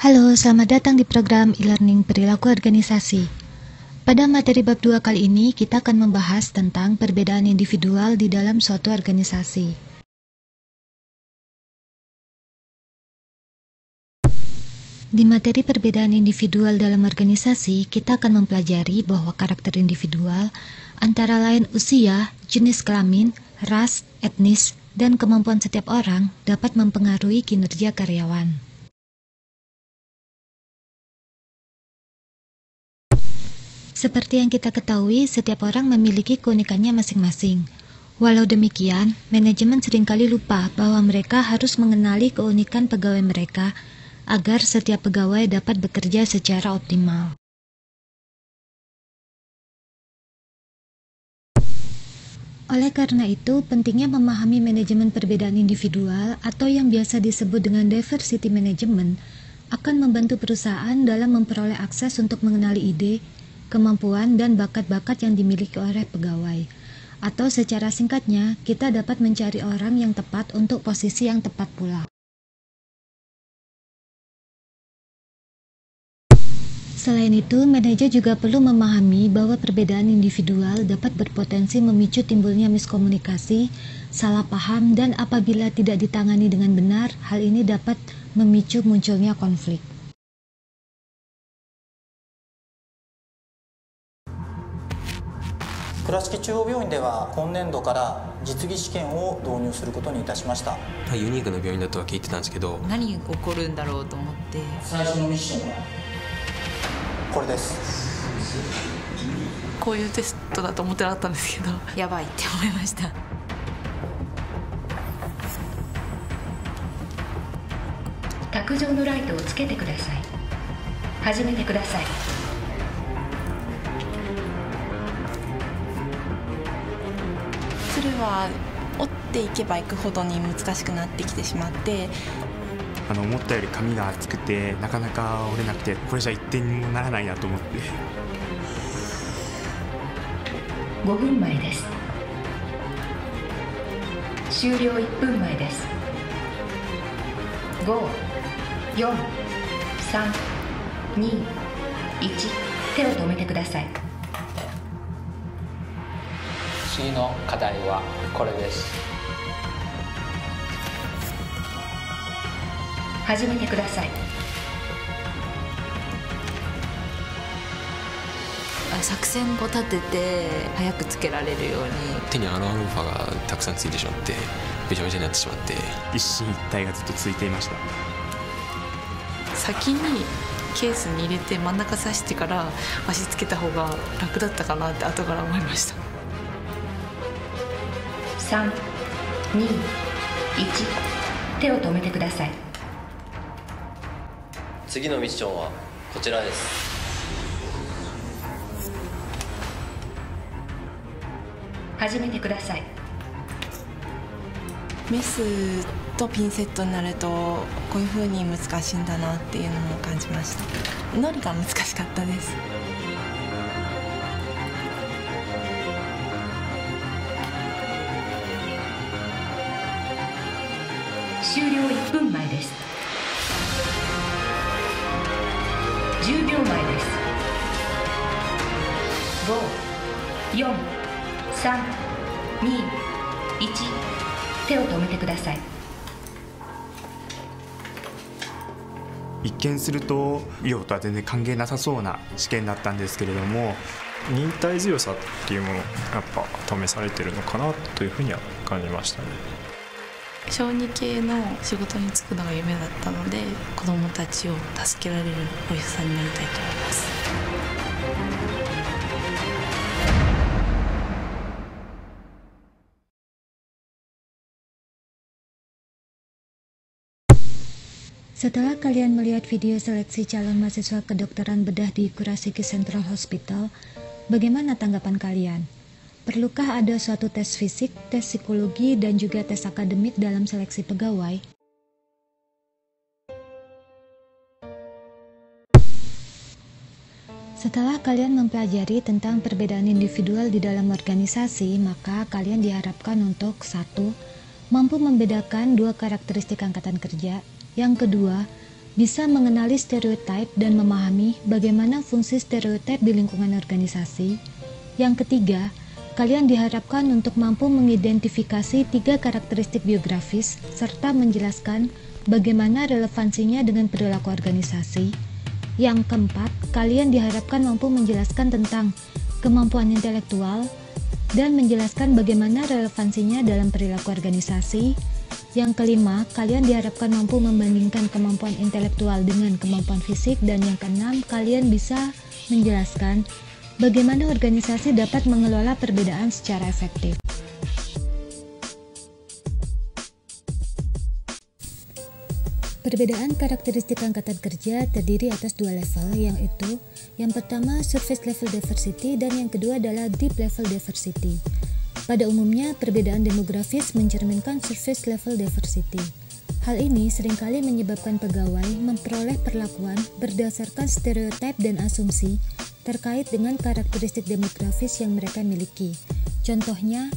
Halo, selamat datang di program e-learning perilaku organisasi. Pada materi bab 2 kali ini, kita akan membahas tentang perbedaan individual di dalam suatu organisasi. Di materi perbedaan individual dalam organisasi, kita akan mempelajari bahwa karakter individual antara lain usia, jenis kelamin, ras, etnis, dan kemampuan setiap orang dapat mempengaruhi kinerja karyawan. Seperti yang kita ketahui, setiap orang memiliki keunikannya masing-masing. Walau demikian, manajemen seringkali lupa bahwa mereka harus mengenali keunikan pegawai mereka agar setiap pegawai dapat bekerja secara optimal. Oleh karena itu, pentingnya memahami manajemen perbedaan individual atau yang biasa disebut dengan diversity management akan membantu perusahaan dalam memperoleh akses untuk mengenali ide, kemampuan, dan bakat-bakat yang dimiliki oleh pegawai. Atau secara singkatnya, kita dapat mencari orang yang tepat untuk posisi yang tepat pula. Selain itu, manajer juga perlu memahami bahwa perbedaan individual dapat berpotensi memicu timbulnya miskomunikasi, salah paham, dan apabila tidak ditangani dengan benar, hal ini dapat memicu munculnya konflik.倉敷中央病院では今年度から実技試験を導入することにいたしました。ユニークな病院だとは聞いてたんですけど、何が起こるんだろうと思って、最初のミッションはこれです。こういうテストだと思ってなかったんですけど、やばいって思いました。卓上のライトをつけてください。始めてください。それは折っていけばいくほどに難しくなってきてしまって、思ったより紙が厚くてなかなか折れなくて、これじゃ1点にもならないなと思って。5分前です。終了1分前です。5、4、3、2、1、手を止めてください。次の課題はこれです。始めてください。作戦を立てて早くつけられるように。手にアルファがたくさんついてしまってべちゃべちゃになってしまって、一進一退がずっと続いていました。先にケースに入れて真ん中刺してから足つけた方が楽だったかなって後から思いました。3、2、1、手を止めてください。次のミッションはこちらです。始めてください。メスとピンセットになるとこういう風に難しいんだなっていうのも感じました。ノリが難しかったです。終了1分前です。10秒前です。5、4、3、2、1、手を止めてください。一見すると医療とは全然関係なさそうな試験だったんですけれども、忍耐強さっていうものがやっぱ試されてるのかなというふうには感じましたね。小児系の仕事に就くのが夢だったので、子どもたちを助けられるお医者さんになりたいと思います。Setelah kalian melihat video seleksi calon mahasiswa kedokteran bedah di Kurashiki Central Hospital, bagaimana tanggapan kalian? Perlukah ada suatu tes fisik, tes psikologi, dan juga tes akademik dalam seleksi pegawai? Setelah kalian mempelajari tentang perbedaan individual di dalam organisasi, maka kalian diharapkan untuk 1. Mampu membedakan dua karakteristik angkatan kerja. Yang kedua, bisa mengenali stereotip dan memahami bagaimana fungsi stereotip di lingkungan organisasi. Yang ketiga, kalian diharapkan untuk mampu mengidentifikasi 3 karakteristik biografis serta menjelaskan bagaimana relevansinya dengan perilaku organisasi. Yang keempat, kalian diharapkan mampu menjelaskan tentang kemampuan intelektual dan menjelaskan bagaimana relevansinya dalam perilaku organisasi. Yang kelima, kalian diharapkan mampu membandingkan kemampuan intelektual dengan kemampuan fisik. Dan yang keenam, kalian bisa menjelaskan bagaimana organisasi dapat mengelola perbedaan secara efektif. Perbedaan karakteristik angkatan kerja terdiri atas 2 level, yaitu yang pertama surface level diversity dan yang kedua adalah deep level diversity. Pada umumnya, perbedaan demografis mencerminkan surface level diversity. Hal ini seringkali menyebabkan pegawai memperoleh perlakuan berdasarkan stereotip dan asumsi terkait dengan karakteristik demografis yang mereka miliki. Contohnya,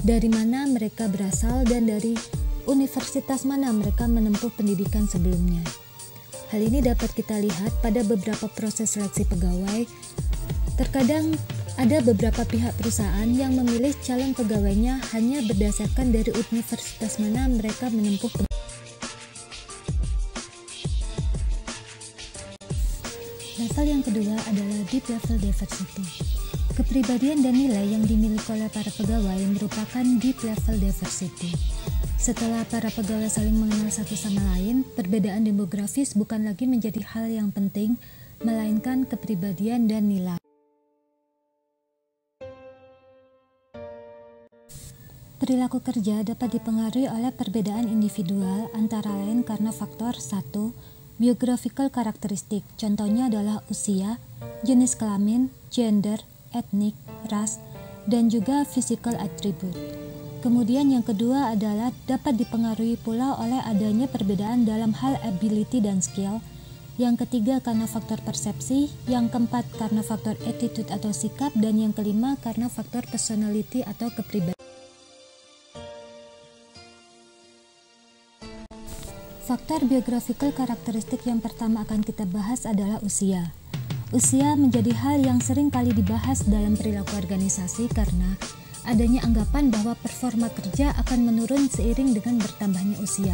dari mana mereka berasal dan dari universitas mana mereka menempuh pendidikan sebelumnya. Hal ini dapat kita lihat pada beberapa proses seleksi pegawai. Terkadang ada beberapa pihak perusahaan yang memilih calon pegawainya hanya berdasarkan dari universitas mana mereka menempuh pendidikan. Level yang kedua adalah deep level diversity. Kepribadian dan nilai yang dimiliki oleh para pegawai merupakan deep level diversity. Setelah para pegawai saling mengenal satu sama lain, perbedaan demografis bukan lagi menjadi hal yang penting, melainkan kepribadian dan nilai. Perilaku kerja dapat dipengaruhi oleh perbedaan individual antara lain karena faktor 1. Biographical karakteristik, contohnya adalah usia, jenis kelamin, gender, etnik, ras, dan juga physical attribute. Kemudian yang kedua adalah dapat dipengaruhi pula oleh adanya perbedaan dalam hal ability dan skill. Yang ketiga karena faktor persepsi, yang keempat karena faktor attitude atau sikap, dan yang kelima karena faktor personality atau kepribadian. Faktor biographical karakteristik yang pertama akan kita bahas adalah usia. Usia menjadi hal yang sering kali dibahas dalam perilaku organisasi karena adanya anggapan bahwa performa kerja akan menurun seiring dengan bertambahnya usia.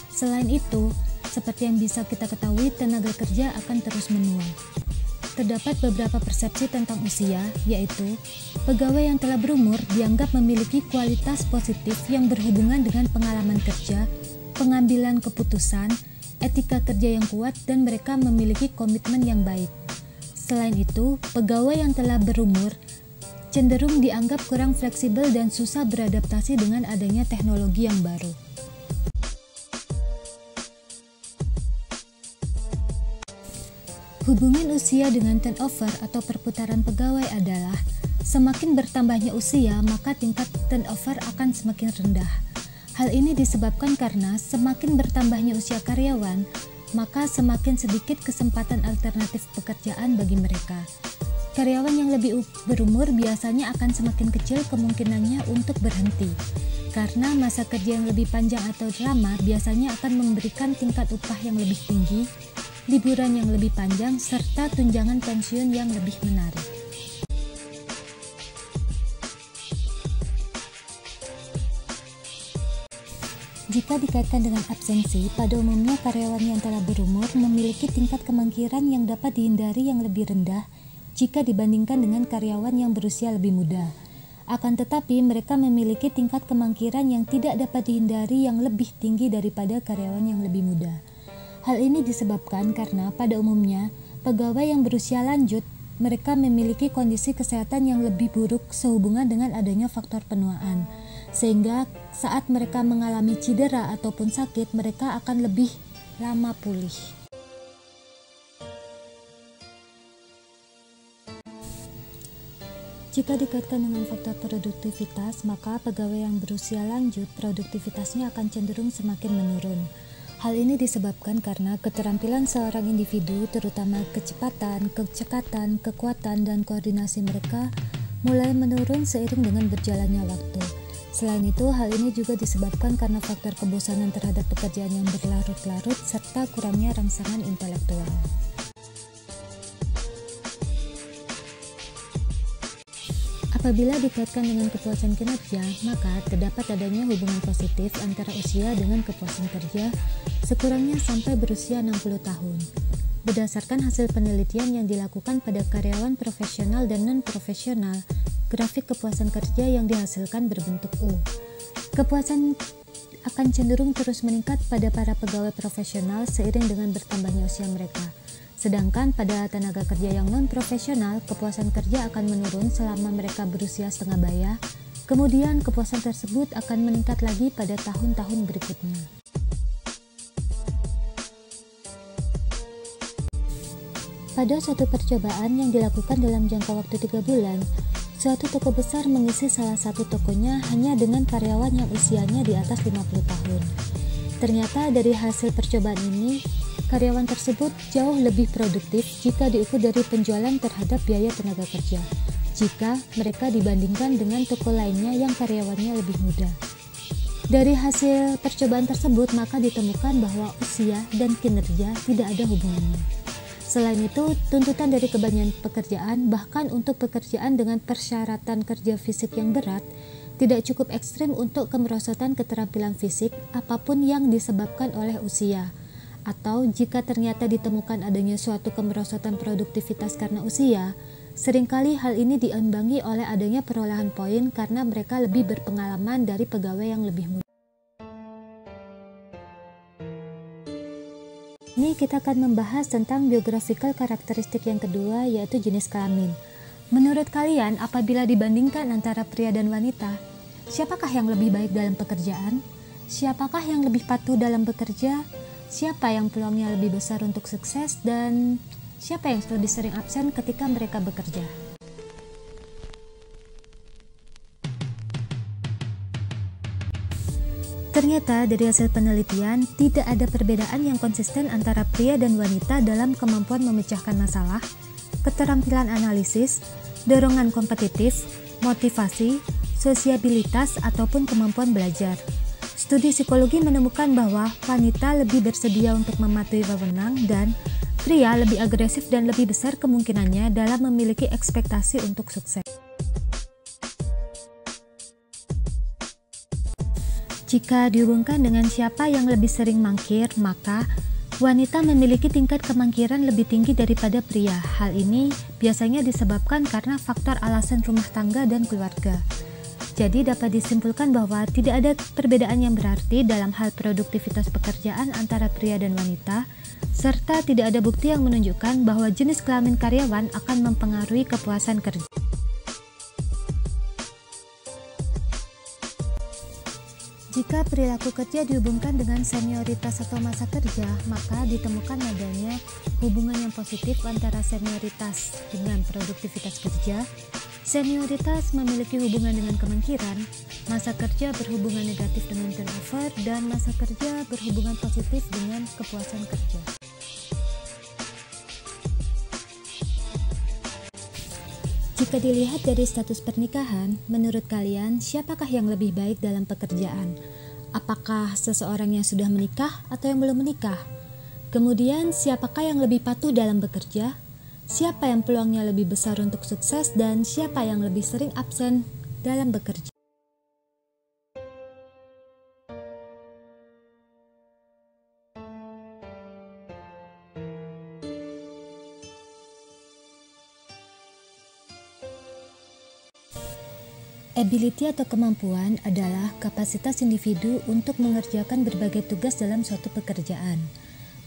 Selain itu, seperti yang bisa kita ketahui, tenaga kerja akan terus menua. Terdapat beberapa persepsi tentang usia, yaitu pegawai yang telah berumur dianggap memiliki kualitas positif yang berhubungan dengan pengalaman kerja, pengambilan keputusan, etika kerja yang kuat, dan mereka memiliki komitmen yang baik. Selain itu, pegawai yang telah berumur cenderung dianggap kurang fleksibel dan susah beradaptasi dengan adanya teknologi yang baru. Hubungan usia dengan turnover atau perputaran pegawai adalah semakin bertambahnya usia, maka tingkat turnover akan semakin rendah. Hal ini disebabkan karena semakin bertambahnya usia karyawan, maka semakin sedikit kesempatan alternatif pekerjaan bagi mereka. Karyawan yang lebih berumur biasanya akan semakin kecil kemungkinannya untuk berhenti, karena masa kerja yang lebih panjang atau lama biasanya akan memberikan tingkat upah yang lebih tinggi, liburan yang lebih panjang, serta tunjangan pensiun yang lebih menarik. Jika dikaitkan dengan absensi, pada umumnya karyawan yang telah berumur memiliki tingkat kemangkiran yang dapat dihindari yang lebih rendah jika dibandingkan dengan karyawan yang berusia lebih muda. Akan tetapi, mereka memiliki tingkat kemangkiran yang tidak dapat dihindari yang lebih tinggi daripada karyawan yang lebih muda. Hal ini disebabkan karena pada umumnya, pegawai yang berusia lanjut, mereka memiliki kondisi kesehatan yang lebih buruk sehubungan dengan adanya faktor penuaan. Sehingga saat mereka mengalami cedera ataupun sakit, mereka akan lebih lama pulih. Jika dikaitkan dengan faktor produktivitas, maka pegawai yang berusia lanjut produktivitasnya akan cenderung semakin menurun. Hal ini disebabkan karena keterampilan seorang individu, terutama kecepatan, kecekatan, kekuatan, dan koordinasi mereka mulai menurun seiring dengan berjalannya waktu. Selain itu, hal ini juga disebabkan karena faktor kebosanan terhadap pekerjaan yang berlarut-larut serta kurangnya rangsangan intelektual. Apabila dikaitkan dengan kepuasan kinerja, maka terdapat adanya hubungan positif antara usia dengan kepuasan kerja sekurangnya sampai berusia 60 tahun. Berdasarkan hasil penelitian yang dilakukan pada karyawan profesional dan non-profesional, grafik kepuasan kerja yang dihasilkan berbentuk U. Kepuasan akan cenderung terus meningkat pada para pegawai profesional seiring dengan bertambahnya usia mereka. Sedangkan pada tenaga kerja yang non-profesional, kepuasan kerja akan menurun selama mereka berusia setengah baya, kemudian kepuasan tersebut akan meningkat lagi pada tahun-tahun berikutnya. Pada suatu percobaan yang dilakukan dalam jangka waktu 3 bulan, suatu toko besar mengisi salah satu tokonya hanya dengan karyawan yang usianya di atas 50 tahun. Ternyata dari hasil percobaan ini, karyawan tersebut jauh lebih produktif jika diukur dari penjualan terhadap biaya tenaga kerja, jika mereka dibandingkan dengan toko lainnya yang karyawannya lebih muda. Dari hasil percobaan tersebut, maka ditemukan bahwa usia dan kinerja tidak ada hubungannya. Selain itu, tuntutan dari kebanyakan pekerjaan, bahkan untuk pekerjaan dengan persyaratan kerja fisik yang berat, tidak cukup ekstrim untuk kemerosotan keterampilan fisik apapun yang disebabkan oleh usia. Atau jika ternyata ditemukan adanya suatu kemerosotan produktivitas karena usia, seringkali hal ini diimbangi oleh adanya perolehan poin karena mereka lebih berpengalaman dari pegawai yang lebih muda. Ini kita akan membahas tentang biographical karakteristik yang kedua, yaitu jenis kelamin. Menurut kalian, apabila dibandingkan antara pria dan wanita, siapakah yang lebih baik dalam pekerjaan? Siapakah yang lebih patuh dalam bekerja? Siapa yang peluangnya lebih besar untuk sukses, dan siapa yang lebih sering absen ketika mereka bekerja? Ternyata dari hasil penelitian, tidak ada perbedaan yang konsisten antara pria dan wanita dalam kemampuan memecahkan masalah, keterampilan analisis, dorongan kompetitif, motivasi, sosiabilitas, ataupun kemampuan belajar. Studi psikologi menemukan bahwa wanita lebih bersedia untuk mematuhi wewenang dan pria lebih agresif dan lebih besar kemungkinannya dalam memiliki ekspektasi untuk sukses. Jika dihubungkan dengan siapa yang lebih sering mangkir, maka wanita memiliki tingkat kemangkiran lebih tinggi daripada pria. Hal ini biasanya disebabkan karena faktor alasan rumah tangga dan keluarga. Jadi dapat disimpulkan bahwa tidak ada perbedaan yang berarti dalam hal produktivitas pekerjaan antara pria dan wanita, serta tidak ada bukti yang menunjukkan bahwa jenis kelamin karyawan akan mempengaruhi kepuasan kerja. Jika perilaku kerja dihubungkan dengan senioritas atau masa kerja, maka ditemukan adanya hubungan yang positif antara senioritas dengan produktivitas kerja. Senioritas memiliki hubungan dengan kemangkiran, masa kerja berhubungan negatif dengan turnover, dan masa kerja berhubungan positif dengan kepuasan kerja. Jika dilihat dari status pernikahan, menurut kalian siapakah yang lebih baik dalam pekerjaan? Apakah seseorang yang sudah menikah atau yang belum menikah? Kemudian siapakah yang lebih patuh dalam bekerja? Siapa yang peluangnya lebih besar untuk sukses dan siapa yang lebih sering absen dalam bekerja? Ability atau kemampuan adalah kapasitas individu untuk mengerjakan berbagai tugas dalam suatu pekerjaan.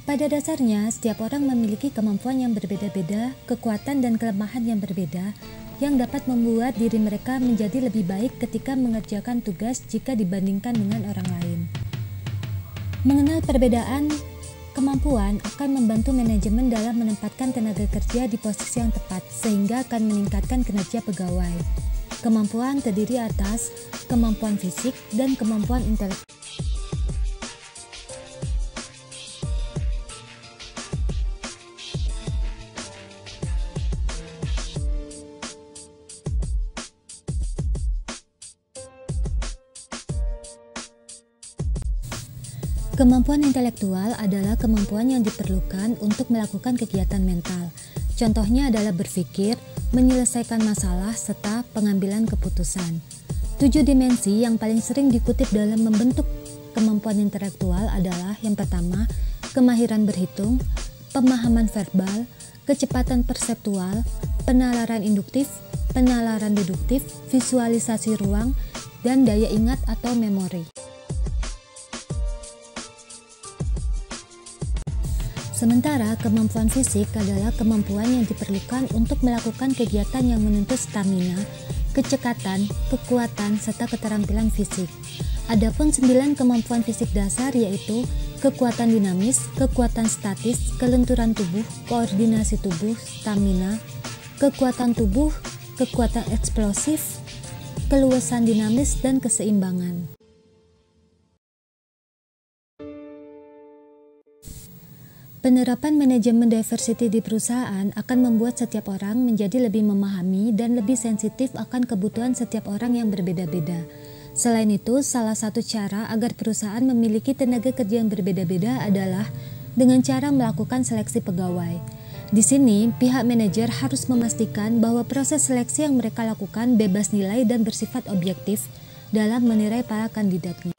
Pada dasarnya, setiap orang memiliki kemampuan yang berbeda-beda, kekuatan dan kelemahan yang berbeda, yang dapat membuat diri mereka menjadi lebih baik ketika mengerjakan tugas jika dibandingkan dengan orang lain. Mengenal perbedaan kemampuan akan membantu manajemen dalam menempatkan tenaga kerja di posisi yang tepat, sehingga akan meningkatkan kinerja pegawai. Kemampuan terdiri atas kemampuan fisik dan kemampuan intelektual. Kemampuan intelektual adalah kemampuan yang diperlukan untuk melakukan kegiatan mental. Contohnya adalah berpikir, menyelesaikan masalah, serta pengambilan keputusan. 7 dimensi yang paling sering dikutip dalam membentuk kemampuan intelektual adalah yang pertama, kemahiran berhitung, pemahaman verbal, kecepatan perseptual, penalaran induktif, penalaran deduktif, visualisasi ruang, dan daya ingat atau memori. Sementara kemampuan fisik adalah kemampuan yang diperlukan untuk melakukan kegiatan yang menuntut stamina, kecekatan, kekuatan, serta keterampilan fisik. Adapun 9 kemampuan fisik dasar yaitu kekuatan dinamis, kekuatan statis, kelenturan tubuh, koordinasi tubuh, stamina, kekuatan tubuh, kekuatan eksplosif, keluasan dinamis, dan keseimbangan. Penerapan manajemen diversity di perusahaan akan membuat setiap orang menjadi lebih memahami dan lebih sensitif akan kebutuhan setiap orang yang berbeda-beda. Selain itu, salah satu cara agar perusahaan memiliki tenaga kerja yang berbeda-beda adalah dengan cara melakukan seleksi pegawai. Di sini, pihak manajer harus memastikan bahwa proses seleksi yang mereka lakukan bebas nilai dan bersifat objektif dalam menilai para kandidatnya.